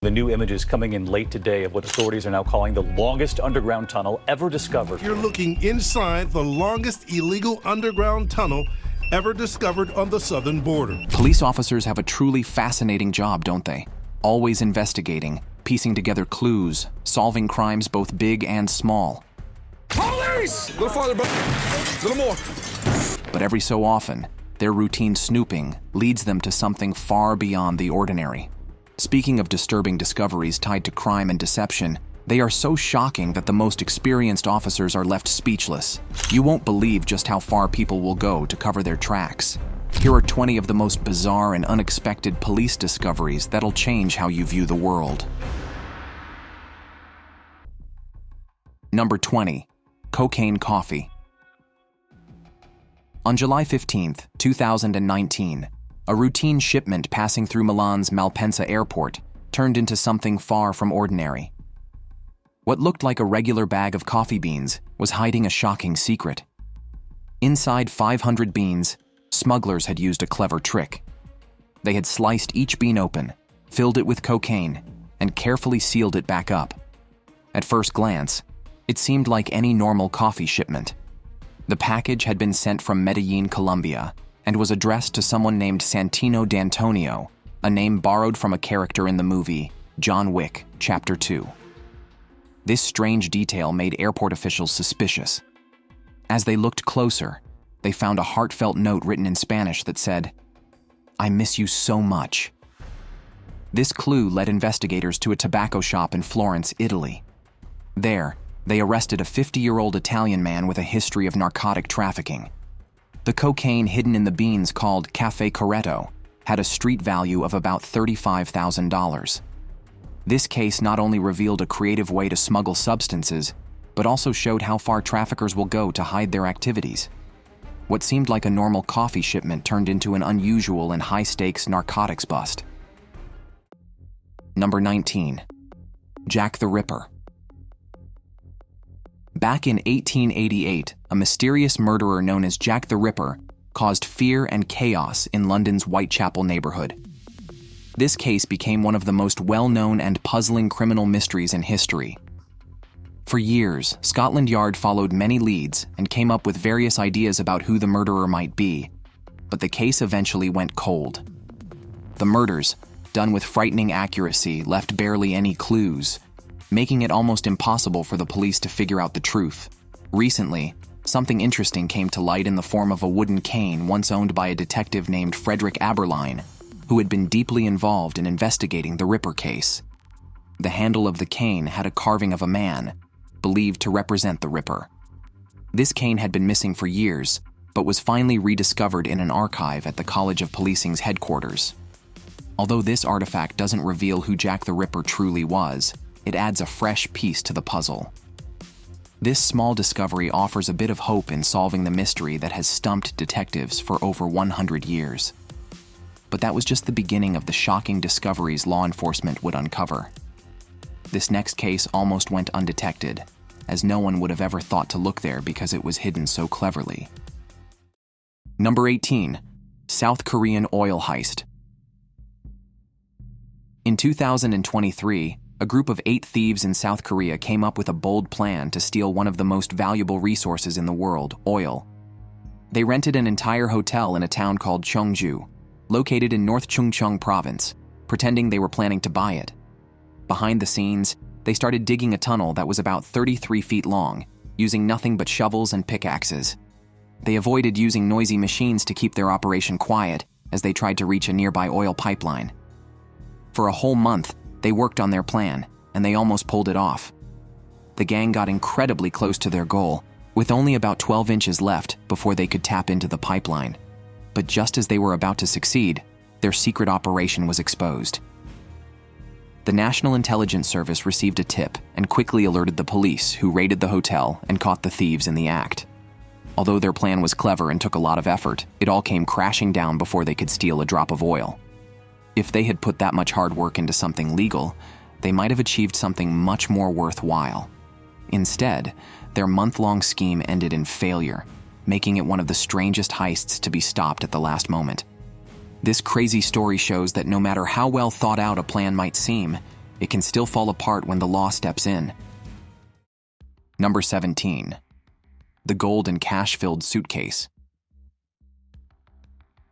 The new images coming in late today of what authorities are now calling the longest underground tunnel ever discovered. You're looking inside the longest illegal underground tunnel ever discovered on the southern border. Police officers have a truly fascinating job, don't they? Always investigating, piecing together clues, solving crimes both big and small. Police! A little farther, bro. A little more. But every so often, their routine snooping leads them to something far beyond the ordinary. Speaking of disturbing discoveries tied to crime and deception, they are so shocking that the most experienced officers are left speechless. You won't believe just how far people will go to cover their tracks. Here are 20 of the most bizarre and unexpected police discoveries that'll change how you view the world. Number 20. Cocaine coffee. On July 15, 2019, a routine shipment passing through Milan's Malpensa airport turned into something far from ordinary. What looked like a regular bag of coffee beans was hiding a shocking secret. Inside 500 beans, smugglers had used a clever trick. They had sliced each bean open, filled it with cocaine, and carefully sealed it back up. At first glance, it seemed like any normal coffee shipment. The package had been sent from Medellin, Colombia, and was addressed to someone named Santino D'Antonio, a name borrowed from a character in the movie John Wick, Chapter 2. This strange detail made airport officials suspicious. As they looked closer, they found a heartfelt note written in Spanish that said, "I miss you so much." This clue led investigators to a tobacco shop in Florence, Italy. There, they arrested a 50-year-old Italian man with a history of narcotic trafficking. The cocaine hidden in the beans, called Caffè Corretto, had a street value of about $35,000. This case not only revealed a creative way to smuggle substances, but also showed how far traffickers will go to hide their activities. What seemed like a normal coffee shipment turned into an unusual and high-stakes narcotics bust. Number 19. Jack the Ripper. Back in 1888, a mysterious murderer known as Jack the Ripper caused fear and chaos in London's Whitechapel neighborhood. This case became one of the most well-known and puzzling criminal mysteries in history. For years, Scotland Yard followed many leads and came up with various ideas about who the murderer might be, but the case eventually went cold. The murders, done with frightening accuracy, left barely any clues, making it almost impossible for the police to figure out the truth. Recently, something interesting came to light in the form of a wooden cane once owned by a detective named Frederick Aberline, who had been deeply involved in investigating the Ripper case. The handle of the cane had a carving of a man, believed to represent the Ripper. This cane had been missing for years, but was finally rediscovered in an archive at the College of Policing's headquarters. Although this artifact doesn't reveal who Jack the Ripper truly was, it adds a fresh piece to the puzzle. This small discovery offers a bit of hope in solving the mystery that has stumped detectives for over 100 years. But that was just the beginning of the shocking discoveries law enforcement would uncover. This next case almost went undetected, as no one would have ever thought to look there because it was hidden so cleverly. Number 18. South Korean oil heist. In 2023, a group of 8 thieves in South Korea came up with a bold plan to steal one of the most valuable resources in the world, oil. They rented an entire hotel in a town called Cheongju, located in North Chungcheong province, pretending they were planning to buy it. Behind the scenes, they started digging a tunnel that was about 33 feet long, using nothing but shovels and pickaxes. They avoided using noisy machines to keep their operation quiet as they tried to reach a nearby oil pipeline. For a whole month, they worked on their plan, and they almost pulled it off. The gang got incredibly close to their goal, with only about 12 inches left before they could tap into the pipeline. But just as they were about to succeed, their secret operation was exposed. The National Intelligence Service received a tip and quickly alerted the police, who raided the hotel and caught the thieves in the act. Although their plan was clever and took a lot of effort, it all came crashing down before they could steal a drop of oil. If they had put that much hard work into something legal, they might have achieved something much more worthwhile. Instead, their month-long scheme ended in failure, making it one of the strangest heists to be stopped at the last moment. This crazy story shows that no matter how well thought out a plan might seem, it can still fall apart when the law steps in. Number 17. The gold and cash-filled suitcase.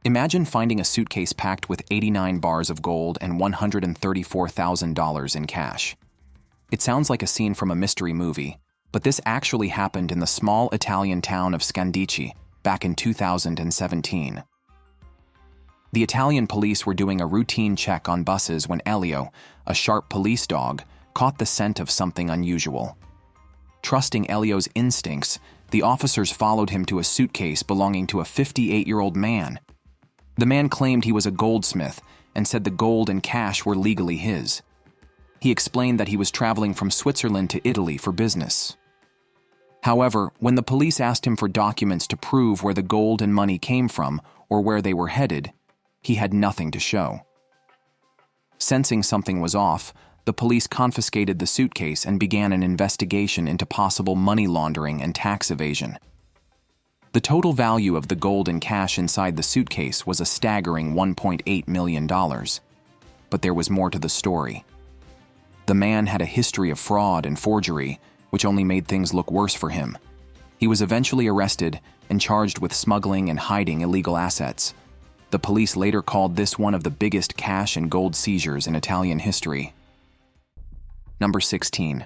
Imagine finding a suitcase packed with 89 bars of gold and $134,000 in cash. It sounds like a scene from a mystery movie, but this actually happened in the small Italian town of Scandicci back in 2017. The Italian police were doing a routine check on buses when Elio, a sharp police dog, caught the scent of something unusual. Trusting Elio's instincts, the officers followed him to a suitcase belonging to a 58-year-old man. The man claimed he was a goldsmith and said the gold and cash were legally his. He explained that he was traveling from Switzerland to Italy for business. However, when the police asked him for documents to prove where the gold and money came from or where they were headed, he had nothing to show. Sensing something was off, the police confiscated the suitcase and began an investigation into possible money laundering and tax evasion. The total value of the gold and cash inside the suitcase was a staggering $1.8 million. But there was more to the story. The man had a history of fraud and forgery, which only made things look worse for him. He was eventually arrested and charged with smuggling and hiding illegal assets. The police later called this one of the biggest cash and gold seizures in Italian history. Number 16.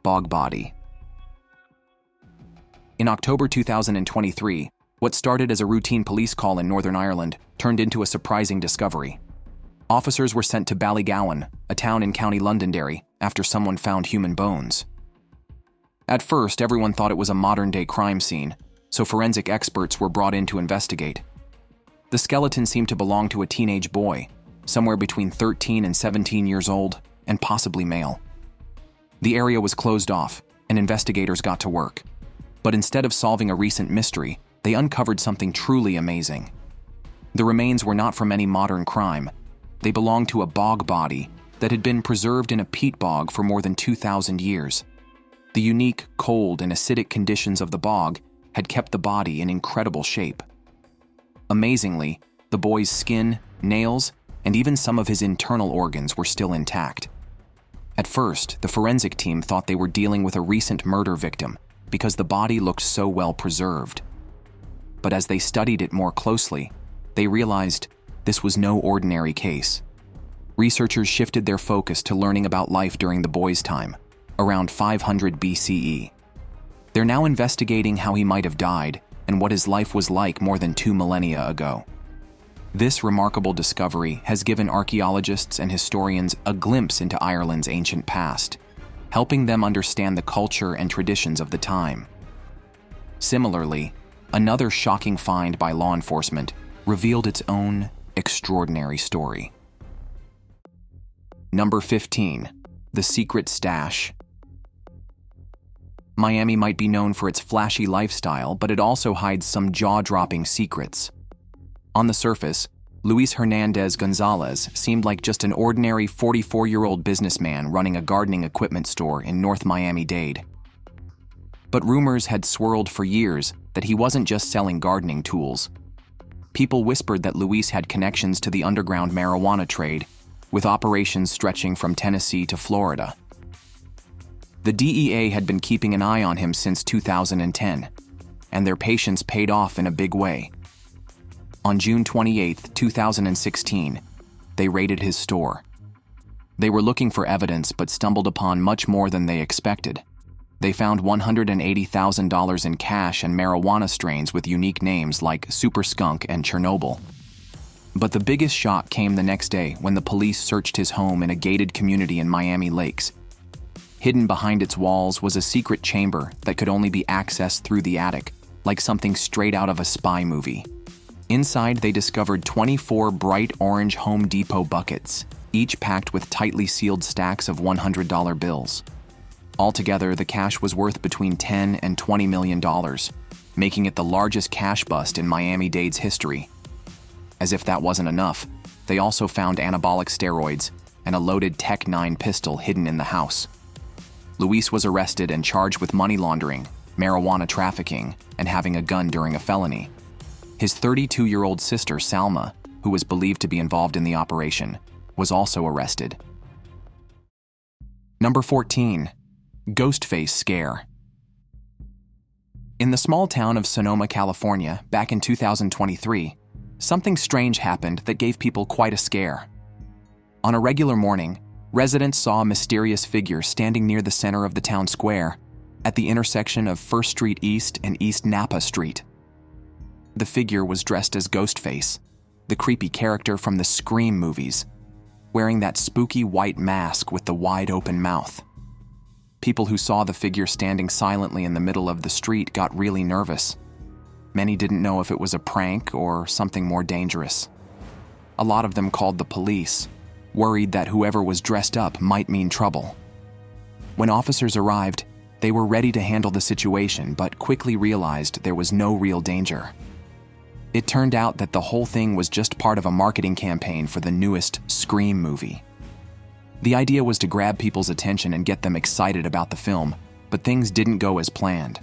Bog body. In October 2023, what started as a routine police call in Northern Ireland turned into a surprising discovery. Officers were sent to Ballygowan, a town in County Londonderry, after someone found human bones. At first, everyone thought it was a modern-day crime scene, so forensic experts were brought in to investigate. The skeleton seemed to belong to a teenage boy, somewhere between 13 and 17 years old, and possibly male. The area was closed off, and investigators got to work. But instead of solving a recent mystery, they uncovered something truly amazing. The remains were not from any modern crime. They belonged to a bog body that had been preserved in a peat bog for more than 2,000 years. The unique, cold, and acidic conditions of the bog had kept the body in incredible shape. Amazingly, the boy's skin, nails, and even some of his internal organs were still intact. At first, the forensic team thought they were dealing with a recent murder victim because the body looked so well preserved. But as they studied it more closely, they realized this was no ordinary case. Researchers shifted their focus to learning about life during the boy's time, around 500 BCE. They're now investigating how he might have died and what his life was like more than 2 millennia ago. This remarkable discovery has given archaeologists and historians a glimpse into Ireland's ancient past, helping them understand the culture and traditions of the time. Similarly, another shocking find by law enforcement revealed its own extraordinary story. Number 15. The secret stash. Miami might be known for its flashy lifestyle, but it also hides some jaw-dropping secrets. On the surface, Luis Hernandez Gonzalez seemed like just an ordinary 44-year-old businessman running a gardening equipment store in North Miami-Dade. But rumors had swirled for years that he wasn't just selling gardening tools. People whispered that Luis had connections to the underground marijuana trade, with operations stretching from Tennessee to Florida. The DEA had been keeping an eye on him since 2010, and their patience paid off in a big way. On June 28, 2016, they raided his store. They were looking for evidence but stumbled upon much more than they expected. They found $180,000 in cash and marijuana strains with unique names like Super Skunk and Chernobyl. But the biggest shock came the next day when the police searched his home in a gated community in Miami Lakes. Hidden behind its walls was a secret chamber that could only be accessed through the attic, like something straight out of a spy movie. Inside, they discovered 24 bright orange Home Depot buckets, each packed with tightly sealed stacks of $100 bills. Altogether, the cash was worth between $10 and $20 million, making it the largest cash bust in Miami-Dade's history. As if that wasn't enough, they also found anabolic steroids and a loaded Tech-9 pistol hidden in the house. Luis was arrested and charged with money laundering, marijuana trafficking, and having a gun during a felony. His 32-year-old sister, Salma, who was believed to be involved in the operation, was also arrested. Number 14. Ghostface Scare. In the small town of Sonoma, California, back in 2023, something strange happened that gave people quite a scare. On a regular morning, residents saw a mysterious figure standing near the center of the town square at the intersection of First Street East and East Napa Street. The figure was dressed as Ghostface, the creepy character from the Scream movies, wearing that spooky white mask with the wide-open mouth. People who saw the figure standing silently in the middle of the street got really nervous. Many didn't know if it was a prank or something more dangerous. A lot of them called the police, worried that whoever was dressed up might mean trouble. When officers arrived, they were ready to handle the situation but quickly realized there was no real danger. It turned out that the whole thing was just part of a marketing campaign for the newest Scream movie. The idea was to grab people's attention and get them excited about the film, but things didn't go as planned.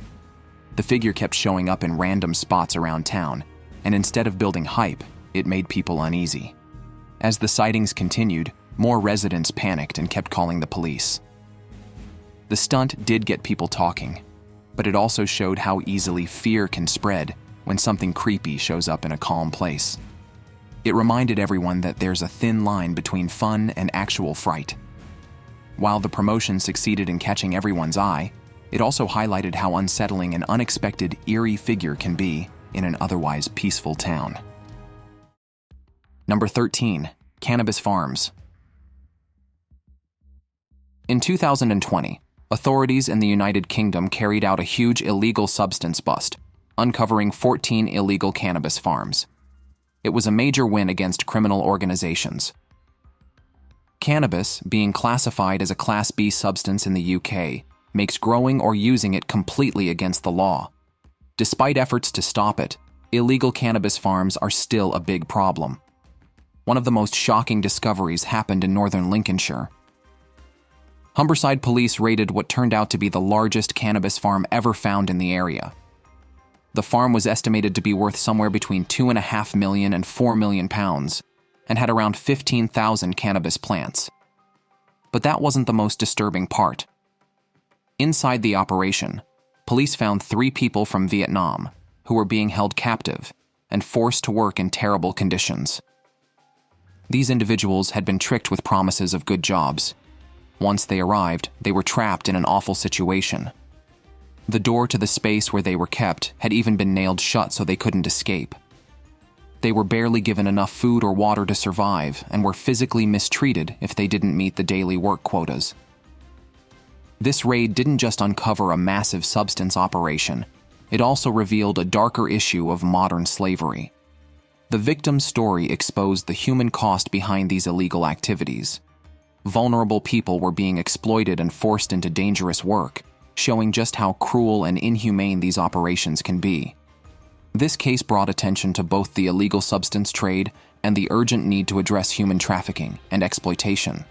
The figure kept showing up in random spots around town, and instead of building hype, it made people uneasy. As the sightings continued, more residents panicked and kept calling the police. The stunt did get people talking, but it also showed how easily fear can spread when something creepy shows up in a calm place. It reminded everyone that there's a thin line between fun and actual fright. While the promotion succeeded in catching everyone's eye, it also highlighted how unsettling an unexpected, eerie figure can be in an otherwise peaceful town. Number 13. Cannabis farms. In 2020, authorities in the United Kingdom carried out a huge illegal substance bust, uncovering 14 illegal cannabis farms. It was a major win against criminal organizations. Cannabis, being classified as a Class B substance in the UK, makes growing or using it completely against the law. Despite efforts to stop it, illegal cannabis farms are still a big problem. One of the most shocking discoveries happened in northern Lincolnshire. Humberside police raided what turned out to be the largest cannabis farm ever found in the area. The farm was estimated to be worth somewhere between £2.5 million and £4 million and had around 15,000 cannabis plants. But that wasn't the most disturbing part. Inside the operation, police found 3 people from Vietnam who were being held captive and forced to work in terrible conditions. These individuals had been tricked with promises of good jobs. Once they arrived, they were trapped in an awful situation. The door to the space where they were kept had even been nailed shut so they couldn't escape. They were barely given enough food or water to survive and were physically mistreated if they didn't meet the daily work quotas. This raid didn't just uncover a massive substance operation, it also revealed a darker issue of modern slavery. The victim's story exposed the human cost behind these illegal activities. Vulnerable people were being exploited and forced into dangerous work, showing just how cruel and inhumane these operations can be. This case brought attention to both the illegal substance trade and the urgent need to address human trafficking and exploitation.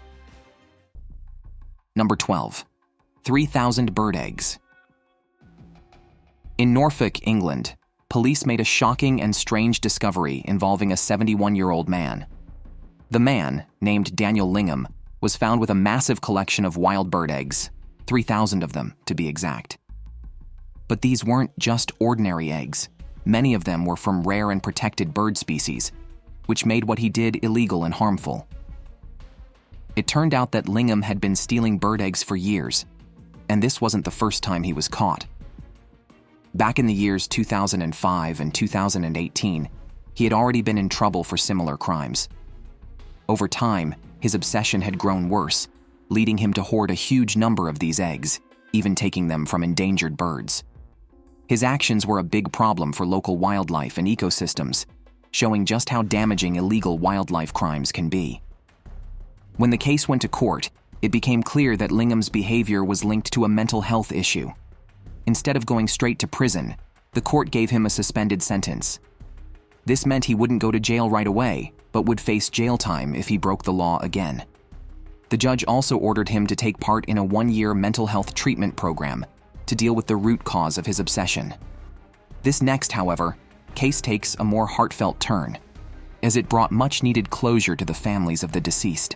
Number 12. 3,000 bird eggs. In Norfolk, England, police made a shocking and strange discovery involving a 71-year-old man. The man, named Daniel Lingham, was found with a massive collection of wild bird eggs, 3,000 of them, to be exact. But these weren't just ordinary eggs. Many of them were from rare and protected bird species, which made what he did illegal and harmful. It turned out that Lingham had been stealing bird eggs for years, and this wasn't the first time he was caught. Back in the years 2005 and 2018, he had already been in trouble for similar crimes. Over time, his obsession had grown worse, leading him to hoard a huge number of these eggs, even taking them from endangered birds. His actions were a big problem for local wildlife and ecosystems, showing just how damaging illegal wildlife crimes can be. When the case went to court, it became clear that Lingham's behavior was linked to a mental health issue. Instead of going straight to prison, the court gave him a suspended sentence. This meant he wouldn't go to jail right away, but would face jail time if he broke the law again. The judge also ordered him to take part in a 1-year mental health treatment program to deal with the root cause of his obsession. This next, however, case takes a more heartfelt turn, as it brought much-needed closure to the families of the deceased.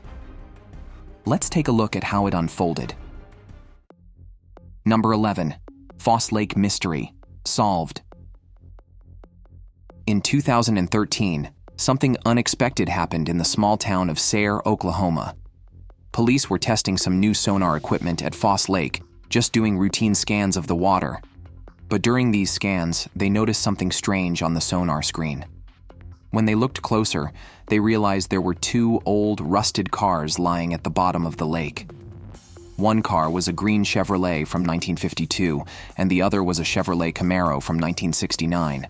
Let's take a look at how it unfolded, Number 11. Foss Lake Mystery. Solved. In 2013, something unexpected happened in the small town of Sayre, Oklahoma. Police were testing some new sonar equipment at Foss Lake, just doing routine scans of the water. But during these scans, they noticed something strange on the sonar screen. When they looked closer, they realized there were two old, rusted cars lying at the bottom of the lake. One car was a green Chevrolet from 1952, and the other was a Chevrolet Camaro from 1969.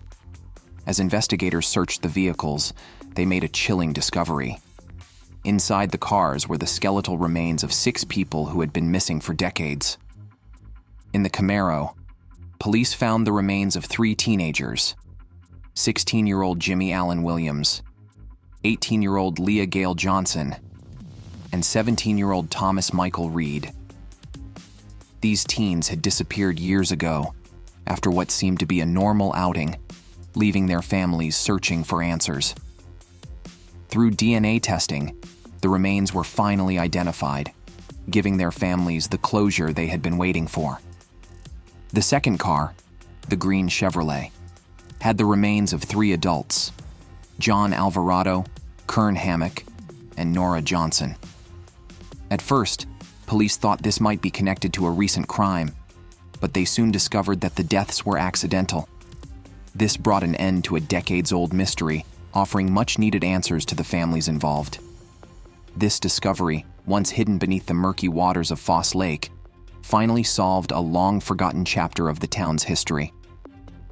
As investigators searched the vehicles, they made a chilling discovery. Inside the cars were the skeletal remains of 6 people who had been missing for decades. In the Camaro, police found the remains of 3 teenagers: 16-year-old Jimmy Allen Williams, 18-year-old Leah Gale Johnson, and 17-year-old Thomas Michael Reed. These teens had disappeared years ago after what seemed to be a normal outing, leaving their families searching for answers. Through DNA testing, the remains were finally identified, giving their families the closure they had been waiting for. The second car, the green Chevrolet, had the remains of 3 adults: John Alvarado, Kern Hammock, and Nora Johnson. At first, police thought this might be connected to a recent crime, but they soon discovered that the deaths were accidental. This brought an end to a decades-old mystery, offering much-needed answers to the families involved. This discovery, once hidden beneath the murky waters of Foss Lake, finally solved a long-forgotten chapter of the town's history.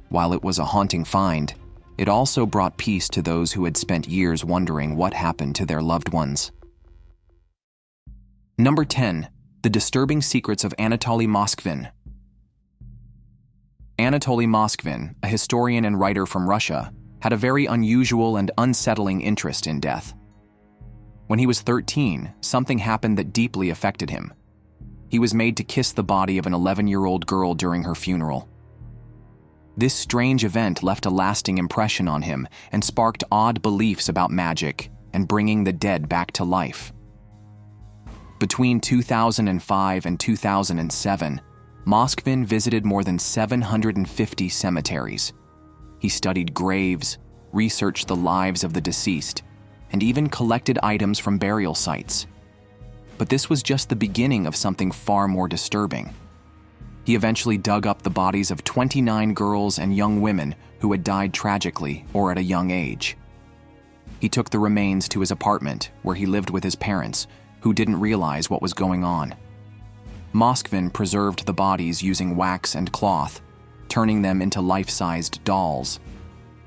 While it was a haunting find, it also brought peace to those who had spent years wondering what happened to their loved ones. Number 10. The Disturbing Secrets of Anatoly Moskvin. Anatoly Moskvin, a historian and writer from Russia, had a very unusual and unsettling interest in death. When he was 13, something happened that deeply affected him. He was made to kiss the body of an 11-year-old girl during her funeral. This strange event left a lasting impression on him and sparked odd beliefs about magic and bringing the dead back to life. Between 2005 and 2007, Moskvin visited more than 750 cemeteries. He studied graves, researched the lives of the deceased, and even collected items from burial sites. But this was just the beginning of something far more disturbing. He eventually dug up the bodies of 29 girls and young women who had died tragically or at a young age. He took the remains to his apartment, where he lived with his parents, who didn't realize what was going on. Moskvin preserved the bodies using wax and cloth, turning them into life-sized dolls.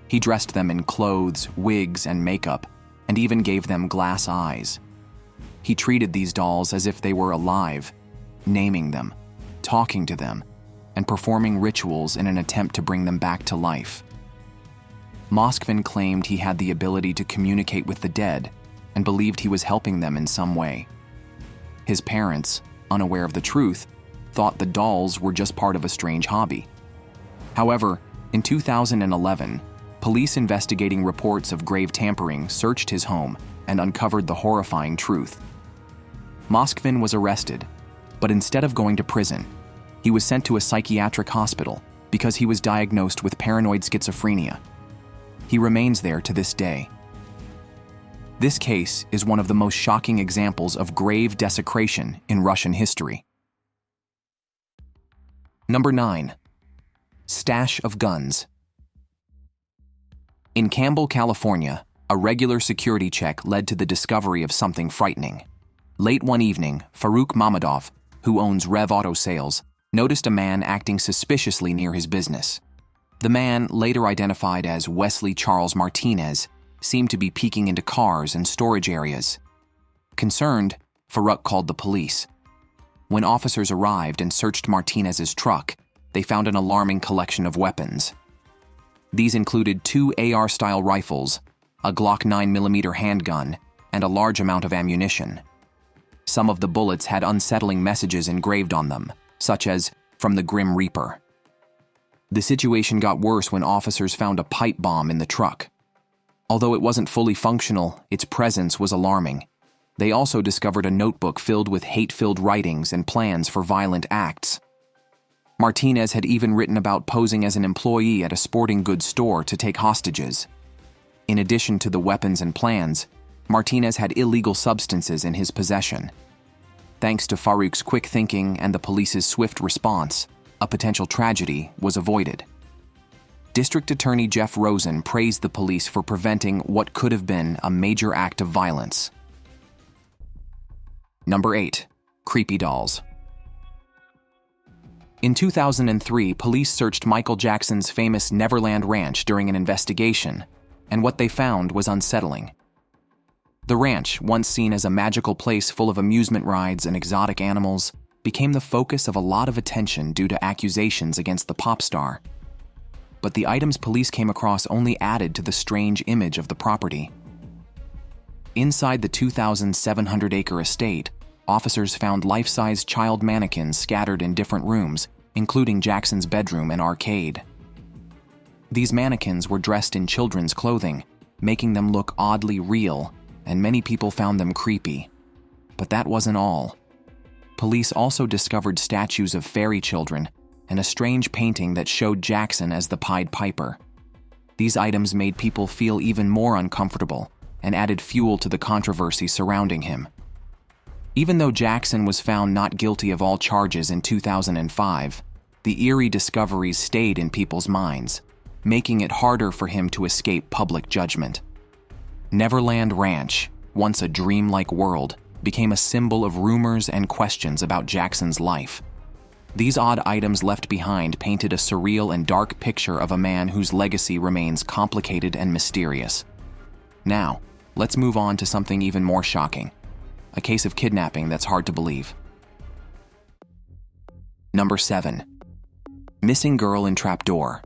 He dressed them in clothes, wigs, and makeup, and even gave them glass eyes. He treated these dolls as if they were alive, naming them, talking to them, and performing rituals in an attempt to bring them back to life. Moskvin claimed he had the ability to communicate with the dead and believed he was helping them in some way. His parents, unaware of the truth, thought the dolls were just part of a strange hobby. However, in 2011, police investigating reports of grave tampering searched his home and uncovered the horrifying truth. Moskvin was arrested, but instead of going to prison, he was sent to a psychiatric hospital because he was diagnosed with paranoid schizophrenia. He remains there to this day. This case is one of the most shocking examples of grave desecration in Russian history. Number 9. Stash of guns. In Campbell, California, a regular security check led to the discovery of something frightening. Late one evening, Farouk Mamadov, who owns Rev Auto Sales, noticed a man acting suspiciously near his business. The man, later identified as Wesley Charles Martinez, seemed to be peeking into cars and storage areas. Concerned, Farouk called the police. When officers arrived and searched Martinez's truck, they found an alarming collection of weapons. These included 2 AR-style rifles, a Glock 9mm handgun, and a large amount of ammunition. Some of the bullets had unsettling messages engraved on them, such as, "From the Grim Reaper." The situation got worse when officers found a pipe bomb in the truck. Although it wasn't fully functional, its presence was alarming. They also discovered a notebook filled with hate-filled writings and plans for violent acts. Martinez had even written about posing as an employee at a sporting goods store to take hostages. In addition to the weapons and plans, Martinez had illegal substances in his possession. Thanks to Farouk's quick thinking and the police's swift response, a potential tragedy was avoided. District Attorney Jeff Rosen praised the police for preventing what could have been a major act of violence. Number 8. Creepy dolls. In 2003, police searched Michael Jackson's famous Neverland Ranch during an investigation, and what they found was unsettling. The ranch, once seen as a magical place full of amusement rides and exotic animals, became the focus of a lot of attention due to accusations against the pop star. But the items police came across only added to the strange image of the property. Inside the 2,700-acre estate, officers found life-size child mannequins scattered in different rooms, including Jackson's bedroom and arcade. These mannequins were dressed in children's clothing, making them look oddly real, and many people found them creepy. But that wasn't all. Police also discovered statues of fairy children and a strange painting that showed Jackson as the Pied Piper. These items made people feel even more uncomfortable and added fuel to the controversy surrounding him. Even though Jackson was found not guilty of all charges in 2005, the eerie discoveries stayed in people's minds, making it harder for him to escape public judgment. Neverland Ranch, once a dreamlike world, became a symbol of rumors and questions about Jackson's life. These odd items left behind painted a surreal and dark picture of a man whose legacy remains complicated and mysterious. Now, let's move on to something even more shocking. A case of kidnapping that's hard to believe. Number 7. Missing girl in trapdoor.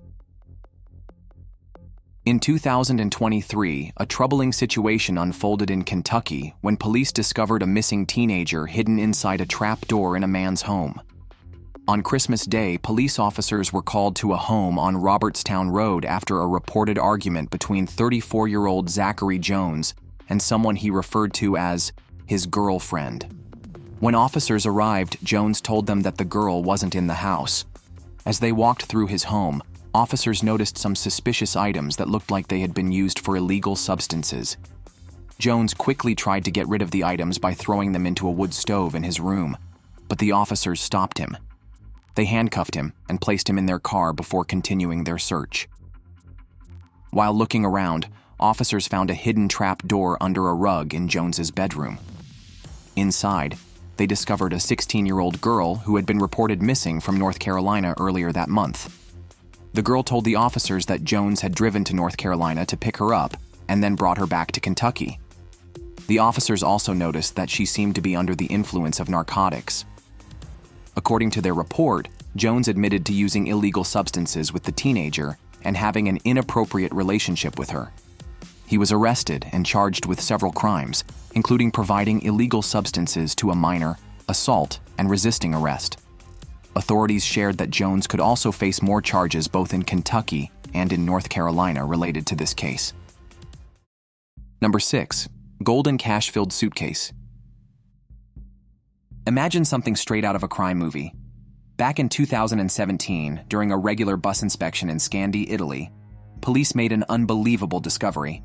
In 2023, a troubling situation unfolded in Kentucky when police discovered a missing teenager hidden inside a trapdoor in a man's home. On Christmas Day, police officers were called to a home on Robertstown Road after a reported argument between 34-year-old Zachary Jones and someone he referred to as his girlfriend. When officers arrived, Jones told them that the girl wasn't in the house. As they walked through his home, officers noticed some suspicious items that looked like they had been used for illegal substances. Jones quickly tried to get rid of the items by throwing them into a wood stove in his room, but the officers stopped him. They handcuffed him and placed him in their car before continuing their search. While looking around, officers found a hidden trap door under a rug in Jones's bedroom. Inside, they discovered a 16-year-old girl who had been reported missing from North Carolina earlier that month. The girl told the officers that Jones had driven to North Carolina to pick her up and then brought her back to Kentucky. The officers also noticed that she seemed to be under the influence of narcotics. According to their report, Jones admitted to using illegal substances with the teenager and having an inappropriate relationship with her. He was arrested and charged with several crimes, including providing illegal substances to a minor, assault, and resisting arrest. Authorities shared that Jones could also face more charges both in Kentucky and in North Carolina related to this case. Number 6. Golden cash-filled suitcase. Imagine something straight out of a crime movie. Back in 2017, during a regular bus inspection in Scandi, Italy, police made an unbelievable discovery.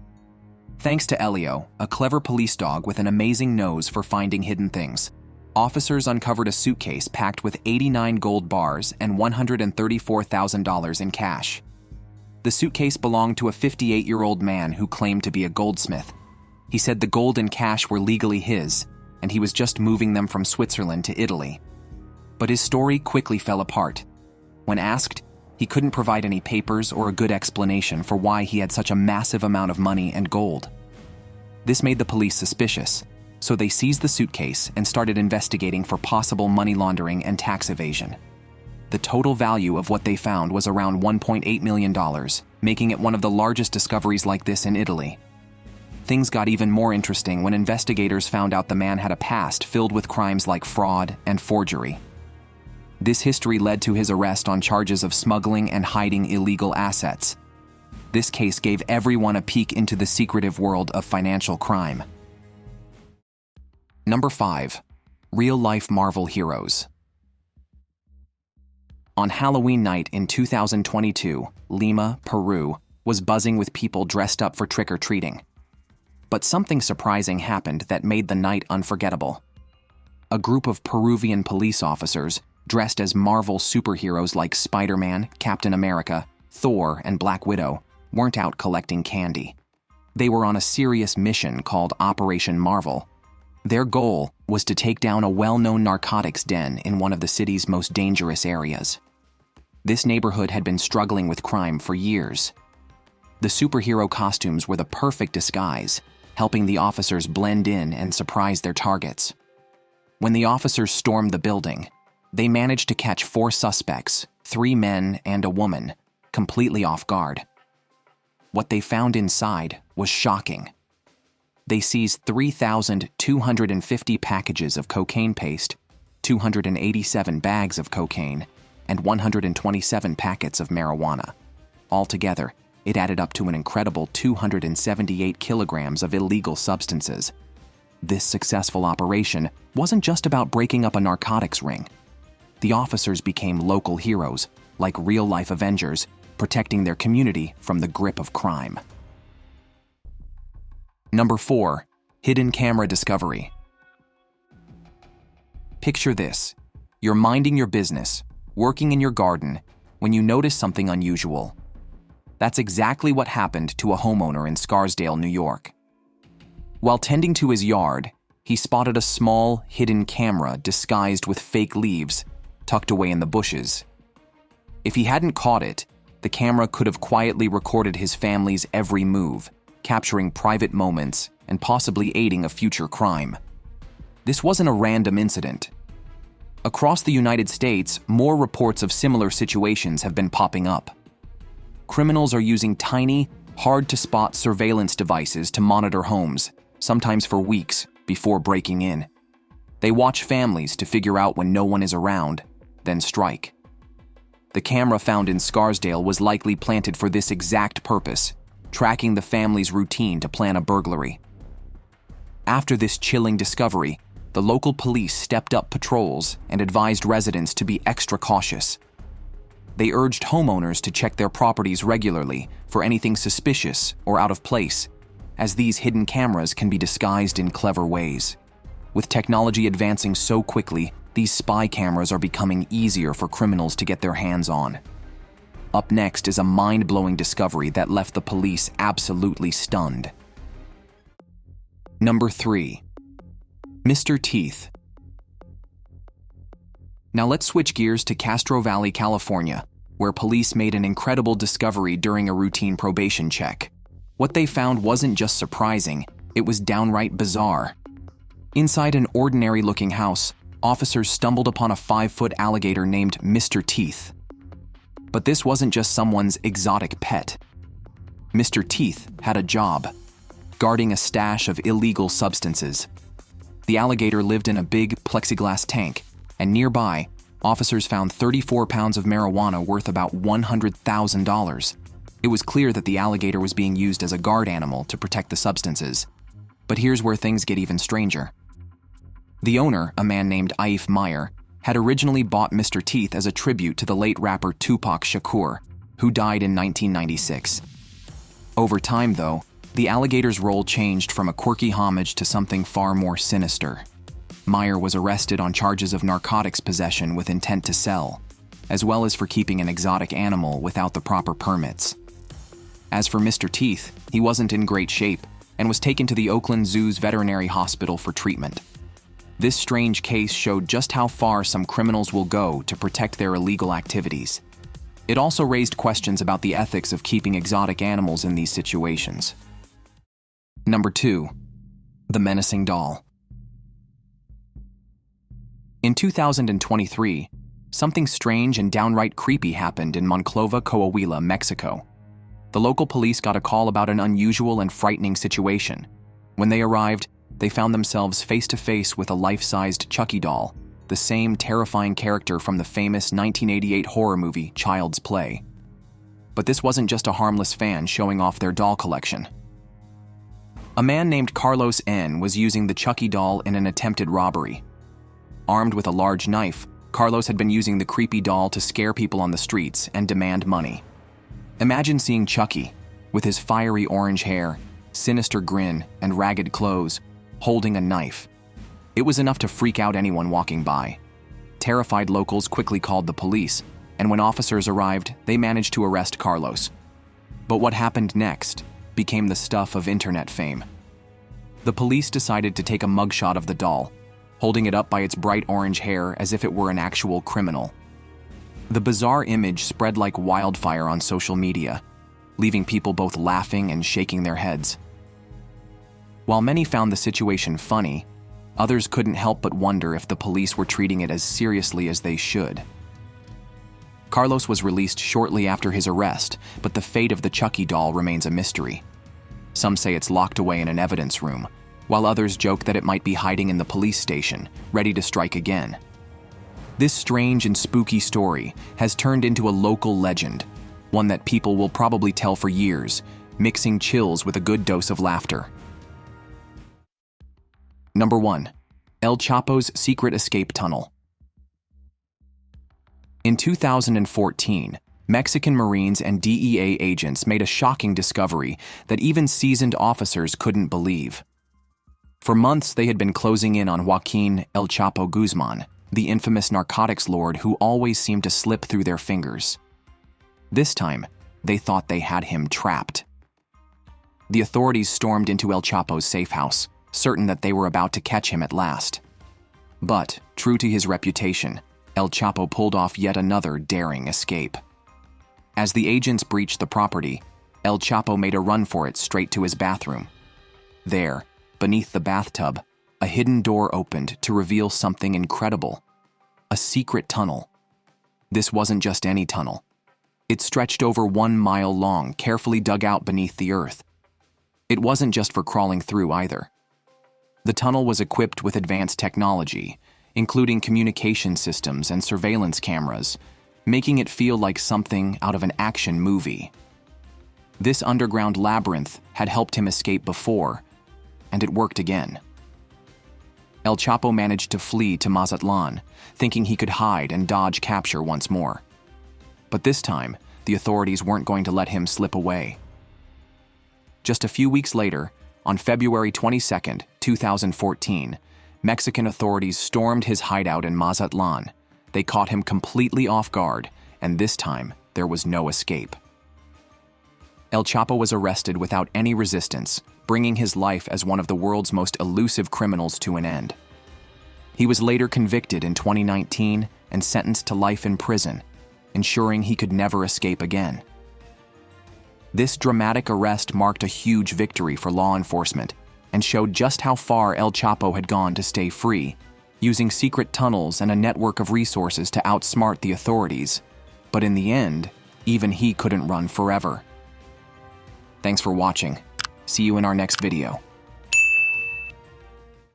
Thanks to Elio, a clever police dog with an amazing nose for finding hidden things, officers uncovered a suitcase packed with 89 gold bars and $134,000 in cash. The suitcase belonged to a 58-year-old man who claimed to be a goldsmith. He said the gold and cash were legally his, and he was just moving them from Switzerland to Italy. But his story quickly fell apart. When asked, he couldn't provide any papers or a good explanation for why he had such a massive amount of money and gold. This made the police suspicious, so they seized the suitcase and started investigating for possible money laundering and tax evasion. The total value of what they found was around $1.8 million, making it one of the largest discoveries like this in Italy. Things got even more interesting when investigators found out the man had a past filled with crimes like fraud and forgery. This history led to his arrest on charges of smuggling and hiding illegal assets. This case gave everyone a peek into the secretive world of financial crime. Number 5. Real-life Marvel heroes. On Halloween night in 2022, Lima, Peru, was buzzing with people dressed up for trick-or-treating. But something surprising happened that made the night unforgettable. A group of Peruvian police officers, dressed as Marvel superheroes like Spider-Man, Captain America, Thor, and Black Widow, weren't out collecting candy. They were on a serious mission called Operation Marvel. Their goal was to take down a well-known narcotics den in one of the city's most dangerous areas. This neighborhood had been struggling with crime for years. The superhero costumes were the perfect disguise, helping the officers blend in and surprise their targets. When the officers stormed the building, they managed to catch 4 suspects, 3 men and a woman, completely off guard. What they found inside was shocking. They seized 3,250 packages of cocaine paste, 287 bags of cocaine, and 127 packets of marijuana. Altogether, it added up to an incredible 278 kilograms of illegal substances. This successful operation wasn't just about breaking up a narcotics ring. The officers became local heroes, like real-life Avengers, protecting their community from the grip of crime. Number 4. Hidden camera discovery. Picture this. You're minding your business, working in your garden, when you notice something unusual. That's exactly what happened to a homeowner in Scarsdale, New York. While tending to his yard, he spotted a small, hidden camera disguised with fake leaves, tucked away in the bushes. If he hadn't caught it, the camera could have quietly recorded his family's every move, capturing private moments and possibly aiding a future crime. This wasn't a random incident. Across the United States, more reports of similar situations have been popping up. Criminals are using tiny, hard-to-spot surveillance devices to monitor homes, sometimes for weeks, before breaking in. They watch families to figure out when no one is around, then strike. The camera found in Scarsdale was likely planted for this exact purpose, tracking the family's routine to plan a burglary. After this chilling discovery, the local police stepped up patrols and advised residents to be extra cautious. They urged homeowners to check their properties regularly for anything suspicious or out of place, as these hidden cameras can be disguised in clever ways. With technology advancing so quickly, these spy cameras are becoming easier for criminals to get their hands on. Up next is a mind-blowing discovery that left the police absolutely stunned. Number 3. Mr. Teeth. Now let's switch gears to Castro Valley, California, where police made an incredible discovery during a routine probation check. What they found wasn't just surprising, it was downright bizarre. Inside an ordinary-looking house, officers stumbled upon a 5-foot alligator named Mr. Teeth. But this wasn't just someone's exotic pet. Mr. Teeth had a job, guarding a stash of illegal substances. The alligator lived in a big plexiglass tank, and nearby, officers found 34 pounds of marijuana worth about $100,000. It was clear that the alligator was being used as a guard animal to protect the substances. But here's where things get even stranger. The owner, a man named Aif Meyer, had originally bought Mr. Teeth as a tribute to the late rapper Tupac Shakur, who died in 1996. Over time, though, the alligator's role changed from a quirky homage to something far more sinister. Meyer was arrested on charges of narcotics possession with intent to sell, as well as for keeping an exotic animal without the proper permits. As for Mr. Teeth, he wasn't in great shape and was taken to the Oakland Zoo's veterinary hospital for treatment. This strange case showed just how far some criminals will go to protect their illegal activities. It also raised questions about the ethics of keeping exotic animals in these situations. Number 2. The menacing doll. In 2023, something strange and downright creepy happened in Monclova, Coahuila, Mexico. The local police got a call about an unusual and frightening situation. When they arrived, they found themselves face-to-face with a life-sized Chucky doll, the same terrifying character from the famous 1988 horror movie Child's Play. But this wasn't just a harmless fan showing off their doll collection. A man named Carlos N. was using the Chucky doll in an attempted robbery. Armed with a large knife, Carlos had been using the creepy doll to scare people on the streets and demand money. Imagine seeing Chucky, with his fiery orange hair, sinister grin, and ragged clothes, holding a knife. It was enough to freak out anyone walking by. Terrified locals quickly called the police, and when officers arrived, they managed to arrest Carlos. But what happened next became the stuff of internet fame. The police decided to take a mugshot of the doll, holding it up by its bright orange hair as if it were an actual criminal. The bizarre image spread like wildfire on social media, leaving people both laughing and shaking their heads. While many found the situation funny, others couldn't help but wonder if the police were treating it as seriously as they should. Carlos was released shortly after his arrest, but the fate of the Chucky doll remains a mystery. Some say it's locked away in an evidence room, while others joke that it might be hiding in the police station, ready to strike again. This strange and spooky story has turned into a local legend, one that people will probably tell for years, mixing chills with a good dose of laughter. Number 1. El Chapo's Secret Escape Tunnel. In 2014, Mexican Marines and DEA agents made a shocking discovery that even seasoned officers couldn't believe. For months, they had been closing in on Joaquin El Chapo Guzman, the infamous narcotics lord who always seemed to slip through their fingers. This time, they thought they had him trapped. The authorities stormed into El Chapo's safe house, certain that they were about to catch him at last. But, true to his reputation, El Chapo pulled off yet another daring escape. As the agents breached the property, El Chapo made a run for it straight to his bathroom. There, beneath the bathtub, a hidden door opened to reveal something incredible: a secret tunnel. This wasn't just any tunnel. It stretched over 1 mile long, carefully dug out beneath the earth. It wasn't just for crawling through either. The tunnel was equipped with advanced technology, including communication systems and surveillance cameras, making it feel like something out of an action movie. This underground labyrinth had helped him escape before, and it worked again. El Chapo managed to flee to Mazatlan, thinking he could hide and dodge capture once more. But this time, the authorities weren't going to let him slip away. Just a few weeks later, on February 22, 2014, Mexican authorities stormed his hideout in Mazatlan. They caught him completely off guard, and this time, there was no escape. El Chapo was arrested without any resistance, bringing his life as one of the world's most elusive criminals to an end. He was later convicted in 2019 and sentenced to life in prison, ensuring he could never escape again. This dramatic arrest marked a huge victory for law enforcement and showed just how far El Chapo had gone to stay free, using secret tunnels and a network of resources to outsmart the authorities. But in the end, even he couldn't run forever. Thanks for watching. See you in our next video.